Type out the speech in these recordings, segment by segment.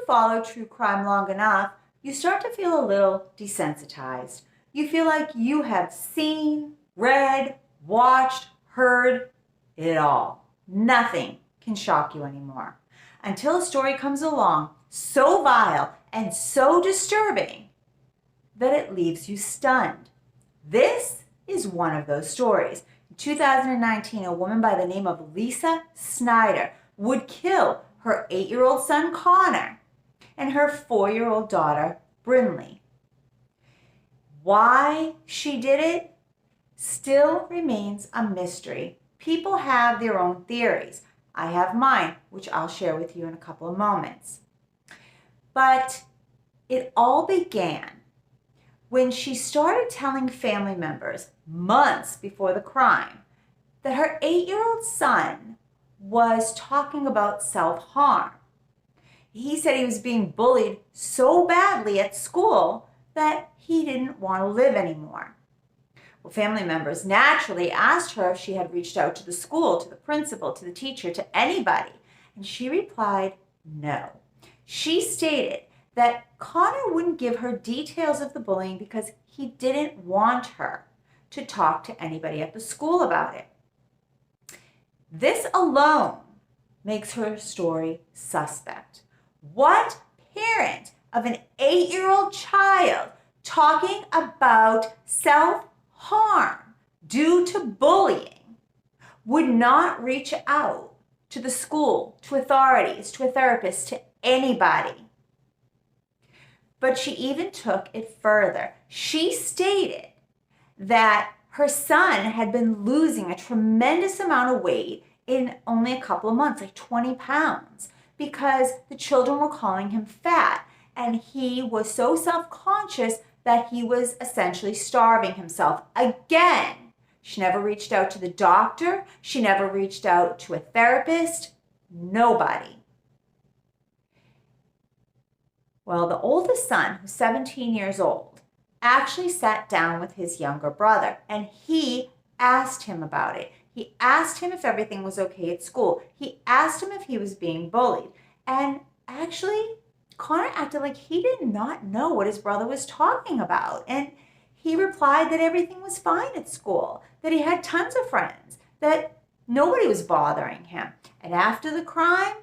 follow true crime long enough, you start to feel a little desensitized. You feel like you have seen, read, watched, heard it all. Nothing can shock you anymore until a story comes along so vile and so disturbing that it leaves you stunned. This is one of those stories. In 2019, a woman by the name of Lisa Snyder would kill her 8-year-old son Connor and her 4-year-old daughter Brinley. Why she did it still remains a mystery. People have their own theories. I have mine, which I'll share with you in a couple of moments. But it all began when she started telling family members months before the crime that her 8-year-old son was talking about self-harm. He said he was being bullied so badly at school that he didn't want to live anymore. Well, family members naturally asked her if she had reached out to the school, to the principal, to the teacher, to anybody, and she replied no. She stated that Connor wouldn't give her details of the bullying because he didn't want her to talk to anybody at the school about it. This alone makes her story suspect. What parent of an 8-year-old child talking about self-harm due to bullying would not reach out to the school, to authorities, to a therapist, to anybody? But she even took it further. She stated that her son had been losing a tremendous amount of weight in only a couple of months, like 20 pounds, because the children were calling him fat. And he was so self-conscious that he was essentially starving himself. Again, she never reached out to the doctor. She never reached out to a therapist. Nobody. Well, the oldest son, who's 17 years old, actually sat down with his younger brother and he asked him about it. He asked him if everything was okay at school. He asked him if he was being bullied. And actually, Connor acted like he did not know what his brother was talking about. And he replied that everything was fine at school, that he had tons of friends, that nobody was bothering him. And after the crime,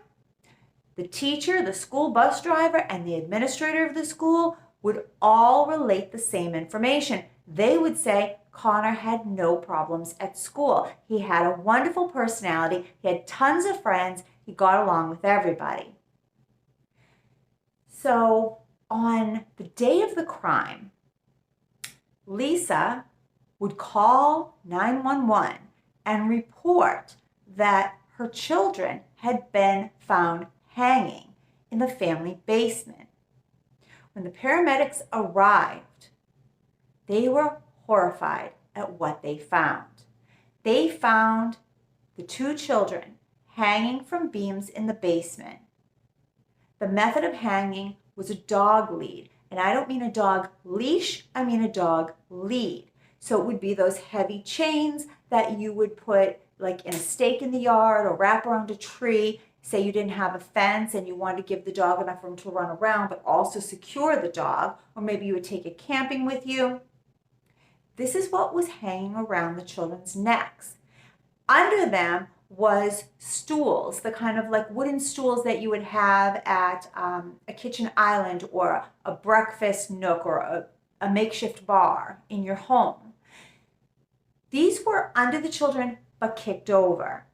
the teacher, the school bus driver, and the administrator of the school would all relate the same information. They would say Connor had no problems at school. He had a wonderful personality. He had tons of friends. He got along with everybody. So on the day of the crime, Lisa would call 911 and report that her children had been found hanging in the family basement. When the paramedics arrived, they were horrified at what they found. They found the 2 children hanging from beams in the basement. The method of hanging was a dog lead. And I don't mean a dog leash, I mean a dog lead. So it would be those heavy chains that you would put like in a stake in the yard or wrap around a tree. Say you didn't have a fence and you wanted to give the dog enough room to run around, but also secure the dog, or maybe you would take it camping with you. This is what was hanging around the children's necks. Under them was stools, the kind of like wooden stools that you would have at a kitchen island or a breakfast nook or a makeshift bar in your home. These were under the children but kicked over.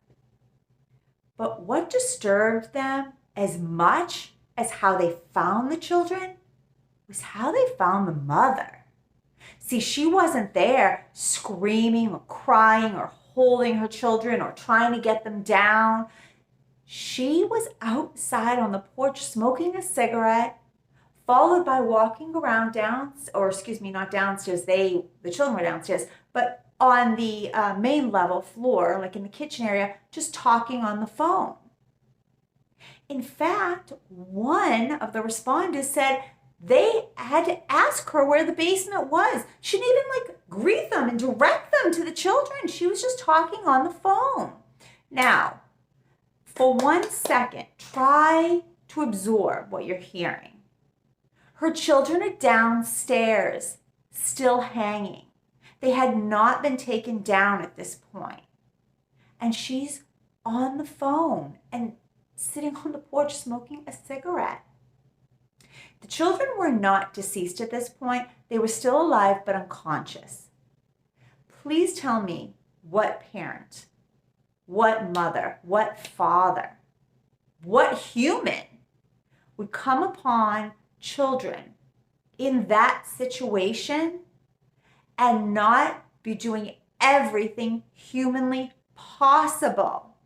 But what disturbed them as much as how they found the children was how they found the mother. See, she wasn't there screaming or crying or holding her children or trying to get them down. She was outside on the porch smoking a cigarette, followed by walking around not downstairs, the children were downstairs, but on the main level floor, like in the kitchen area, just talking on the phone. In fact, one of the responders said they had to ask her where the basement was. She didn't even greet them and direct them to the children. She was just talking on the phone. Now, for 1 second, try to absorb what you're hearing. Her children are downstairs, still hanging. They had not been taken down at this point. And she's on the phone and sitting on the porch smoking a cigarette. The children were not deceased at this point. They were still alive but unconscious. Please tell me what parent, what mother, what father, what human would come upon children in that situation and not be doing everything humanly possible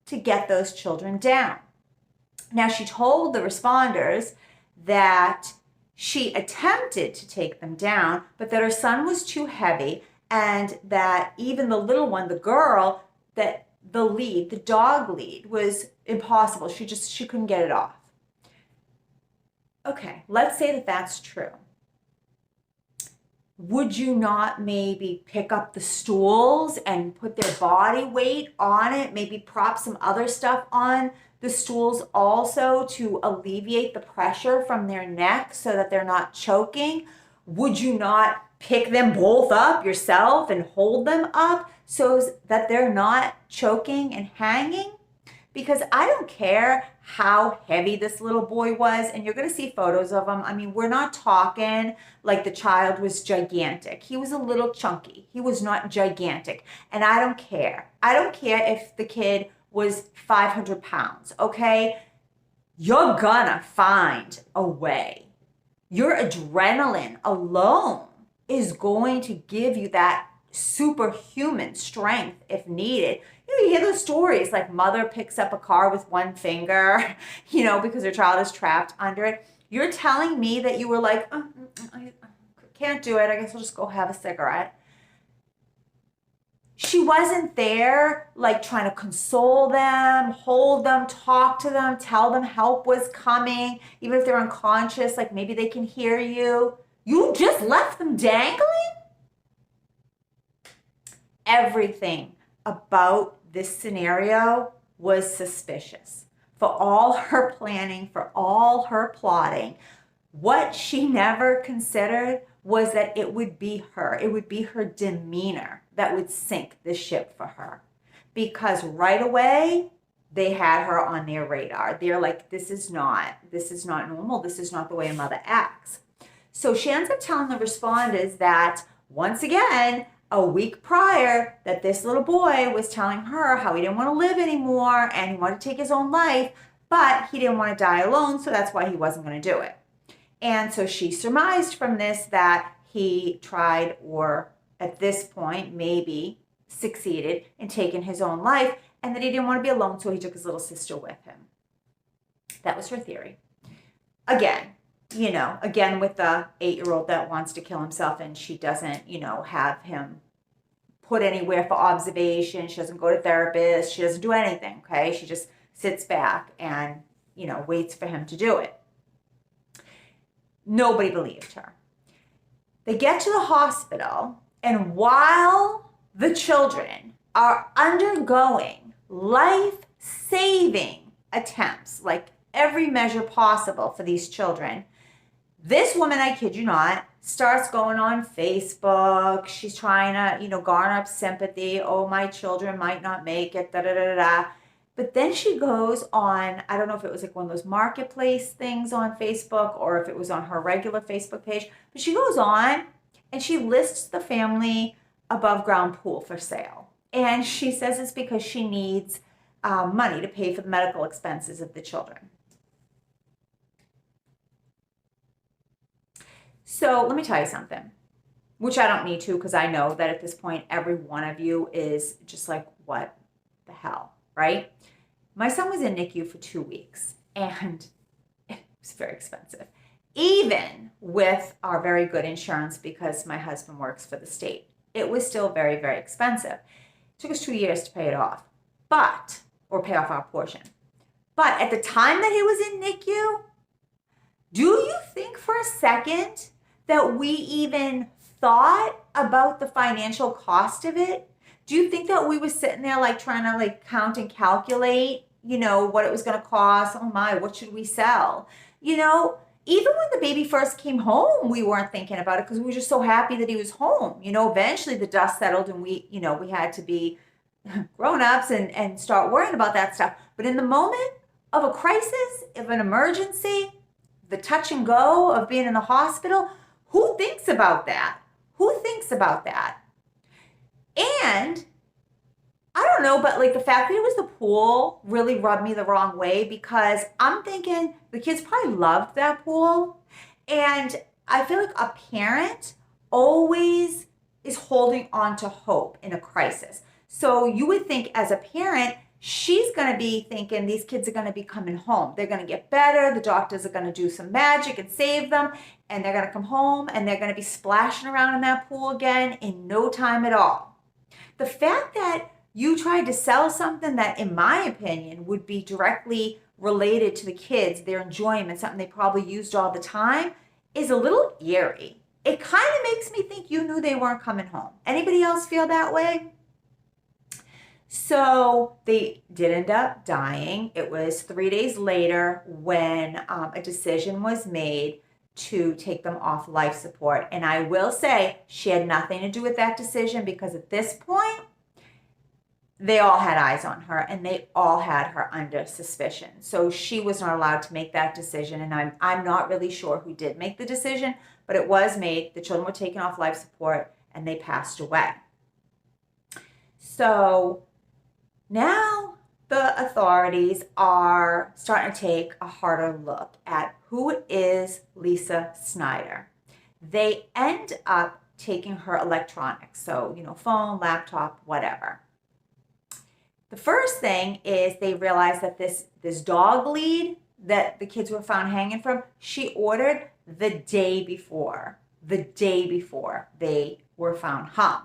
to get those children down. Now, she told the responders that she attempted to take them down, but that her son was too heavy, and that even the little one, the girl, that the dog lead was impossible. She couldn't get it off. Okay, let's say that that's true. Would you not maybe pick up the stools and put their body weight on it, maybe prop some other stuff on the stools also to alleviate the pressure from their neck so that they're not choking? Would you not pick them both up yourself and hold them up so that they're not choking and hanging? Because I don't care how heavy this little boy was, and you're going to see photos of him. I mean, we're not talking like the child was gigantic. He was a little chunky. He was not gigantic. And I don't care. I don't care if the kid was 500 pounds, okay? You're gonna find a way. Your adrenaline alone is going to give you that superhuman strength if needed. You hear those stories like mother picks up a car with one finger, because her child is trapped under it. You're telling me that you were like, I can't do it. I guess I'll just go have a cigarette. She wasn't there like trying to console them, hold them, talk to them, tell them help was coming, even if they're unconscious, like maybe they can hear you. You just left them dangling? Everything about this scenario was suspicious. For all her planning, for all her plotting, what she never considered was that it would be her demeanor that would sink the ship for her. Because right away, they had her on their radar. They're like, this is not normal. This is not the way a mother acts. So she ends up telling the responders that, once again, a week prior, that this little boy was telling her how he didn't want to live anymore and he wanted to take his own life, but he didn't want to die alone, so that's why he wasn't going to do it. And so she surmised from this that he tried, or at this point maybe succeeded in taking his own life, and that he didn't want to be alone, so he took his little sister with him. That was her theory. Again with the 8-year-old that wants to kill himself, and she doesn't, have him put anywhere for observation. She doesn't go to therapists. She doesn't do anything, okay? She just sits back and, waits for him to do it. Nobody believed her. They get to the hospital, and while the children are undergoing life-saving attempts, like every measure possible for these children, this woman, I kid you not, starts going on Facebook. She's trying to, garner up sympathy. Oh, my children might not make it, da-da-da-da-da. But then she goes on, I don't know if it was like one of those marketplace things on Facebook or if it was on her regular Facebook page, but she goes on and she lists the family above ground pool for sale. And she says it's because she needs money to pay for the medical expenses of the children. So let me tell you something, which I don't need to, because I know that at this point, every one of you is just like, what the hell, right? My son was in NICU for 2 weeks, and it was very expensive, even with our very good insurance, because my husband works for the state. It was still very, very expensive. It took us 2 years to pay it off, or pay off our portion. But at the time that he was in NICU, do you think for a second that we even thought about the financial cost of it? Do you think that we were sitting there like trying to like count and calculate what it was going to cost. Oh my, what should we sell? Even when the baby first came home, we weren't thinking about it because we were just so happy that he was home. Eventually the dust settled and we had to be grown-ups and start worrying about that stuff. But in the moment of a crisis, of an emergency, the touch and go of being in the hospital, who thinks about that? Who thinks about that? And I don't know, but like the fact that it was the pool really rubbed me the wrong way because I'm thinking the kids probably loved that pool. And I feel like a parent always is holding on to hope in a crisis. So you would think as a parent, she's going to be thinking these kids are going to be coming home. They're going to get better. The doctors are going to do some magic and save them. And they're going to come home and they're going to be splashing around in that pool again in no time at all. The fact that you tried to sell something that, in my opinion, would be directly related to the kids, their enjoyment, something they probably used all the time, is a little eerie. It kind of makes me think you knew they weren't coming home. Anybody else feel that way? So they did end up dying. It was 3 days later when a decision was made to take them off life support. And I will say she had nothing to do with that decision because at this point, they all had eyes on her and they all had her under suspicion. So she was not allowed to make that decision. And I'm not really sure who did make the decision, but it was made. The children were taken off life support and they passed away. So now the authorities are starting to take a harder look at who is Lisa Snyder. They end up taking her electronics, so, phone, laptop, whatever. The first thing is they realized that this dog lead that the kids were found hanging from, she ordered the day before they were found hung.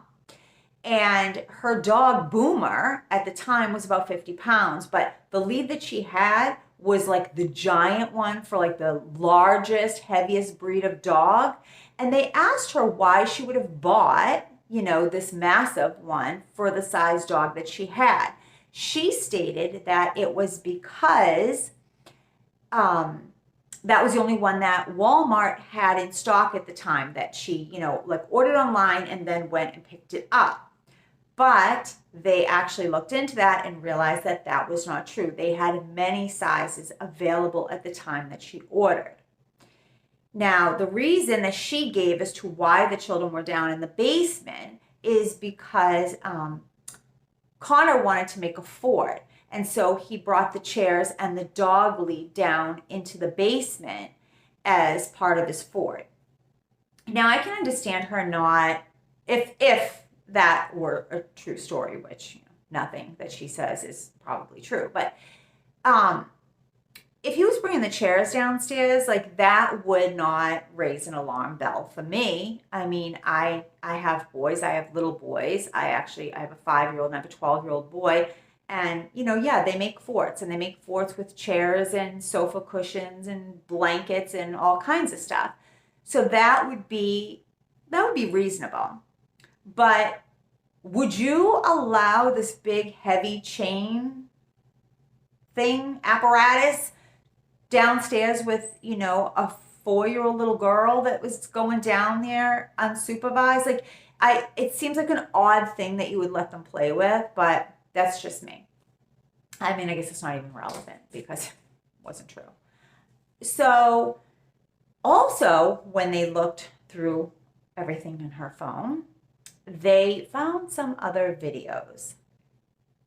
And her dog Boomer at the time was about 50 pounds, but the lead that she had was like the giant one for like the largest, heaviest breed of dog. And they asked her why she would have bought, this massive one for the size dog that she had. She stated that it was because that was the only one that Walmart had in stock at the time that she, ordered online and then went and picked it up. But they actually looked into that and realized that that was not true. They had many sizes available at the time that she ordered. Now, the reason that she gave as to why the children were down in the basement is because Connor wanted to make a fort. And so he brought the chairs and the dog lead down into the basement as part of his fort. Now, I can understand her not, if that were a true story, which nothing that she says is probably true. But if he was bringing the chairs downstairs, like that would not raise an alarm bell for me. I mean, I have boys. I have little boys. I have a 5-year-old and I have a 12-year-old boy. And, they make forts. And they make forts with chairs and sofa cushions and blankets and all kinds of stuff. So that would be reasonable. But would you allow this big, heavy chain thing, apparatus, downstairs with, a 4-year-old little girl that was going down there unsupervised? Like, it seems like an odd thing that you would let them play with, but that's just me. I mean, I guess it's not even relevant because it wasn't true. So, also, when they looked through everything in her phone, they found some other videos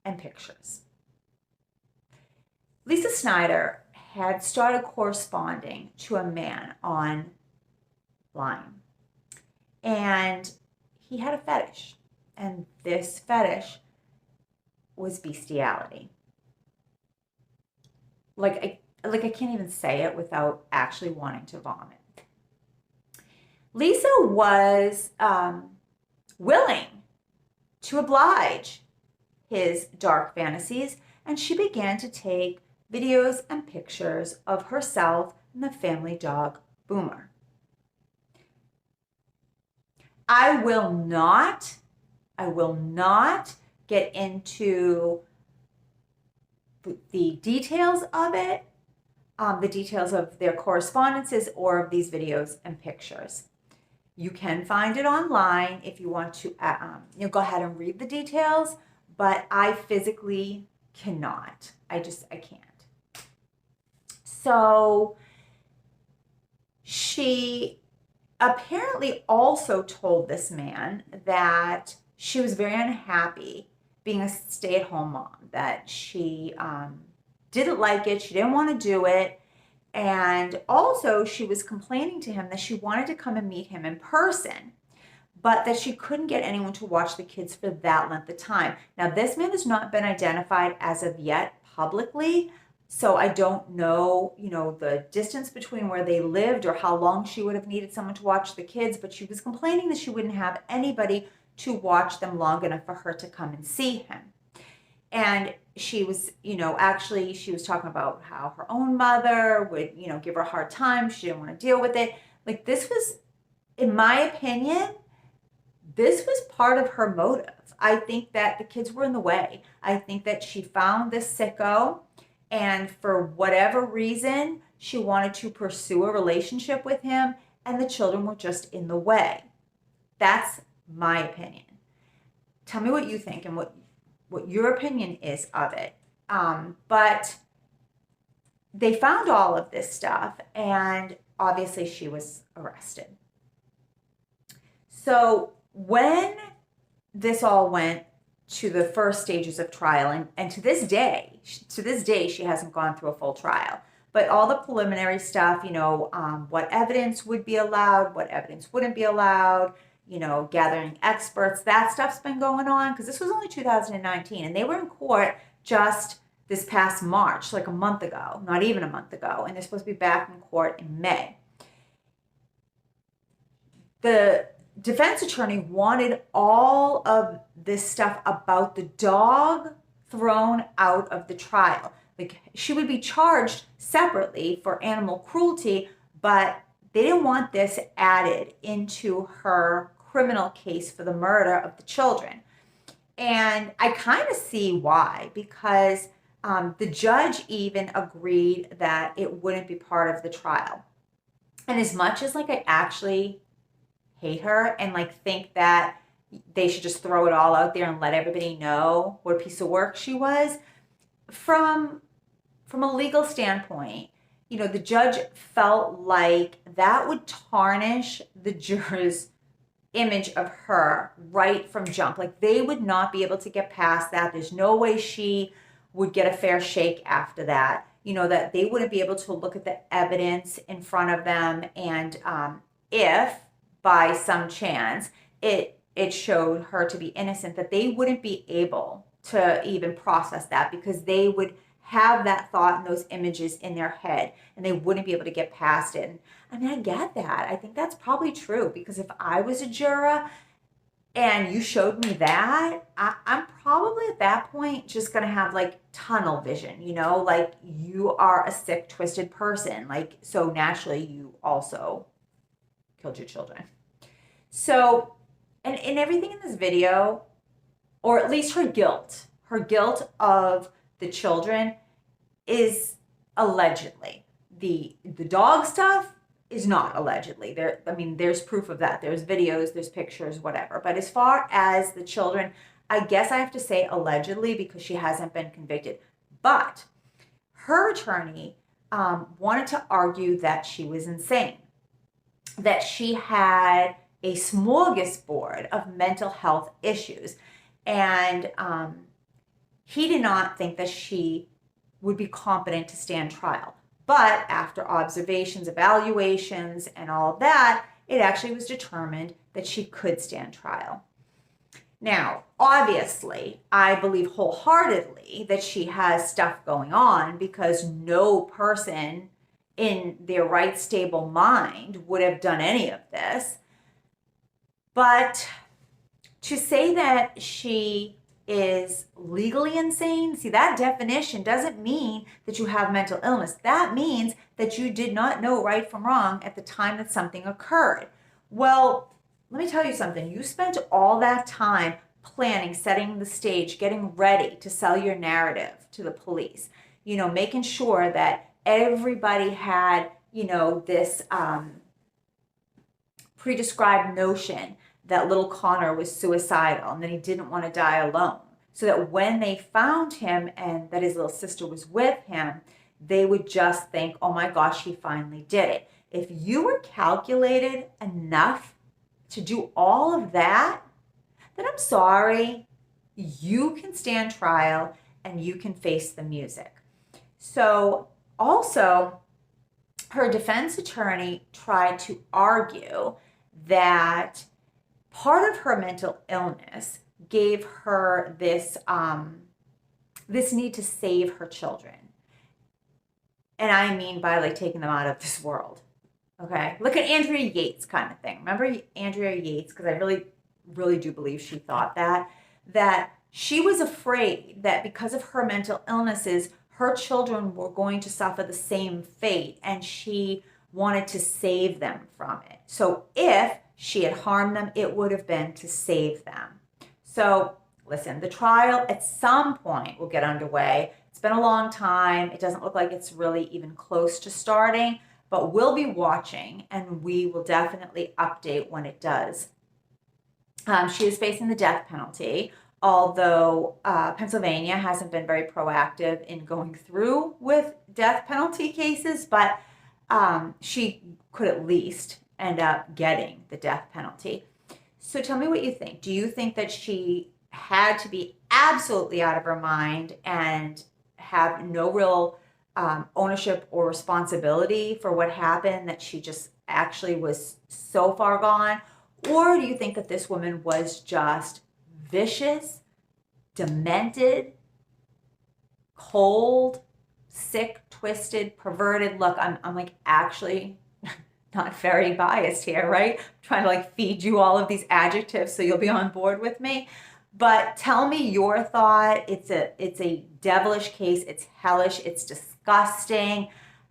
and pictures. Lisa Snyder had started corresponding to a man online, and he had a fetish, and this fetish was bestiality. Like I can't even say it without actually wanting to vomit. Lisa was willing to oblige his dark fantasies, and she began to take videos and pictures of herself and the family dog Boomer. I will not get into the details of it, the details of their correspondences or of these videos and pictures. You can find it online if you want to go ahead and read the details, but I physically cannot. I can't. So she apparently also told this man that she was very unhappy being a stay-at-home mom, that she didn't like it, she didn't want to do it, and also she was complaining to him that she wanted to come and meet him in person, but that she couldn't get anyone to watch the kids for that length of time. Now, this man has not been identified as of yet publicly, so I don't know, the distance between where they lived or how long she would have needed someone to watch the kids, but she was complaining that she wouldn't have anybody to watch them long enough for her to come and see him. And she was, actually she was talking about how her own mother would, give her a hard time. She didn't want to deal with it. Like, this was, in my opinion, this was part of her motive. I think that the kids were in the way. I think that she found this sicko, and for whatever reason, she wanted to pursue a relationship with him, and the children were just in the way. That's my opinion. Tell me what you think and what your opinion is of it. But they found all of this stuff, and obviously she was arrested. So when this all went to the first stages of trial, and to this day she hasn't gone through a full trial, but all the preliminary stuff, what evidence would be allowed, what evidence wouldn't be allowed, gathering experts, that stuff's been going on, because this was only 2019, and they were in court just this past March, like a month ago, not even a month ago, and they're supposed to be back in court in May. The defense attorney wanted all of this stuff about the dog thrown out of the trial. Like, she would be charged separately for animal cruelty, but they didn't want this added into her criminal case for the murder of the children. And I kind of see why, because the judge even agreed that it wouldn't be part of the trial. And as much as I actually hate her and think that they should just throw it all out there and let everybody know what a piece of work she was, from a legal standpoint, the judge felt like that would tarnish the jurors' image of her right from jump. Like, they would not be able to get past that. There's no way she would get a fair shake after that. That they wouldn't be able to look at the evidence in front of them, and if by some chance it showed her to be innocent, that they wouldn't be able to even process that, because they would have that thought and those images in their head, and they wouldn't be able to get past it. And I mean, I get that. I think that's probably true, because if I was a juror and you showed me that, I'm probably at that point just going to have tunnel vision, you are a sick, twisted person. So naturally you also killed your children. So, and everything in this video, or at least her guilt of the children, is allegedly. The dog stuff is not allegedly. There's proof of that. There's videos, there's pictures, whatever. But as far as the children, I guess I have to say allegedly, because she hasn't been convicted. But her attorney wanted to argue that she was insane, that she had a smorgasbord of mental health issues, and he did not think that she would be competent to stand trial. But after observations, evaluations, and all of that, it actually was determined that she could stand trial. Now, obviously, I believe wholeheartedly that she has stuff going on, because no person in their right stable mind would have done any of this. But to say that she is legally insane, see, that definition doesn't mean that you have mental illness. That means that you did not know right from wrong at the time that something occurred. Well, let me tell you something. You spent all that time planning, setting the stage, getting ready to sell your narrative to the police, making sure that everybody had, this pre-described notion that little Connor was suicidal and that he didn't want to die alone. So that when they found him and that his little sister was with him, they would just think, oh my gosh, he finally did it. If you were calculated enough to do all of that, then I'm sorry, you can stand trial and you can face the music. So also, her defense attorney tried to argue that part of her mental illness gave her this need to save her children. And I mean by like taking them out of this world. Okay? Look at Andrea Yates kind of thing. Remember Andrea Yates? Because I really, really do believe she thought that she was afraid that because of her mental illnesses, her children were going to suffer the same fate, and she wanted to save them from it. So if she had harmed them, it would have been to save them. So listen, the trial at some point will get underway. It's been a long time. It doesn't look like it's really even close to starting, but we'll be watching and we will definitely update when it does. She is facing the death penalty, although Pennsylvania hasn't been very proactive in going through with death penalty cases, but she could at least end up getting the death penalty. So tell me what you think. Do you think that she had to be absolutely out of her mind and have no real ownership or responsibility for what happened, that she just actually was so far gone? Or do you think that this woman was just vicious, demented, cold, sick, twisted, perverted? Look, I'm like actually not very biased here, right? I'm trying to like feed you all of these adjectives so you'll be on board with me. But tell me your thought. It's a devilish case. It's hellish. It's disgusting.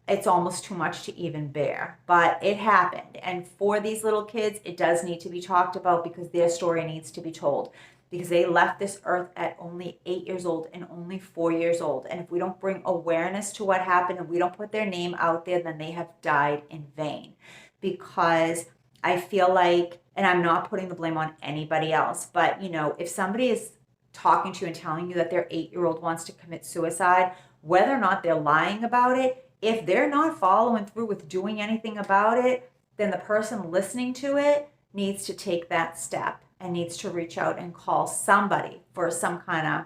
It's almost too much to even bear. But it happened. And for these little kids, it does need to be talked about because their story needs to be told. Because they left this earth at only 8 years old and only 4 years old. And if we don't bring awareness to what happened and we don't put their name out there, then they have died in vain. Because I feel like, and I'm not putting the blame on anybody else, but if somebody is talking to you and telling you that their 8-year-old wants to commit suicide, whether or not they're lying about it, if they're not following through with doing anything about it, then the person listening to it needs to take that step and needs to reach out and call somebody for some kind of,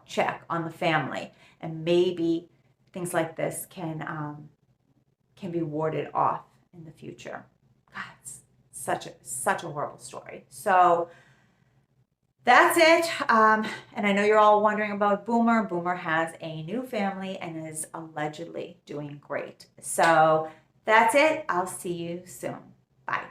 check on the family. And maybe things like this can be warded off in the future. God, it's such a horrible story. So that's it. And I know you're all wondering about Boomer. Boomer has a new family and is allegedly doing great. So that's it. I'll see you soon. Bye.